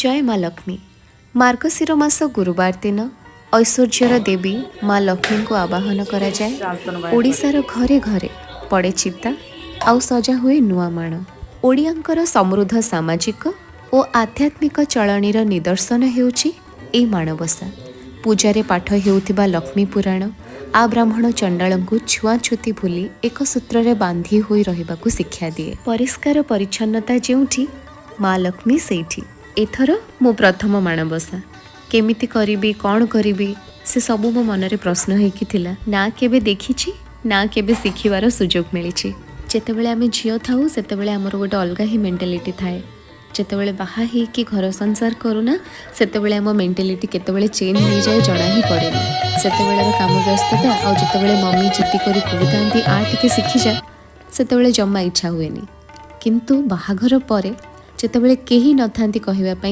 जय माँ लक्ष्मी। मार्गशीर मास गुरुवार दिन ऐश्वर्यर देवी माँ लक्ष्मी को आवाहन करा जाए। ओडिशार घरे घरे पड़े चिता आउ सजा हुए नुआ माण। ओडियांकर समृद्ध सामाजिक और आध्यात्मिक चलणीर निदर्शन हेउछि ए माणबसा। पूजारे पाठ हेउथिबा लक्ष्मी पुराण आ ब्राह्मण चंडालंकु छुआछुती भूली एक सूत्र बांधी होई रहिबाकु शिक्षा दिए। परिष्कार परिच्छन्नता जेउठी माँ लक्ष्मी सेठी। एथर मो प्रथम माणबसा केमिति करिबी कौन करिबी से सबू मो मनरे प्रश्न होइकी थिला। ना केबे देखिछि ना केबे शिखिबार सुजोग मिलिछि। जेतेबेले आमे झियो थाउ सेतेबेले हमर गोटे अलगा ही मेंटालिटी थाए। जेतेबेले बाहा हेकी घर संसार करूना सेतेबेले आम मेंटालिटी केतेबेले चेंज हो जाए जना ही पड़ेनी। सेतेबेले काम व्यस्तता आ जेतेबेले मम्मी जिद्दी करी कहूथांती आ टिके शिखि जा सेतेबेले जम्मा इच्छा हुएनी। किंतु बाहाघर परे जेतेबेले केही नथांती कहबा पई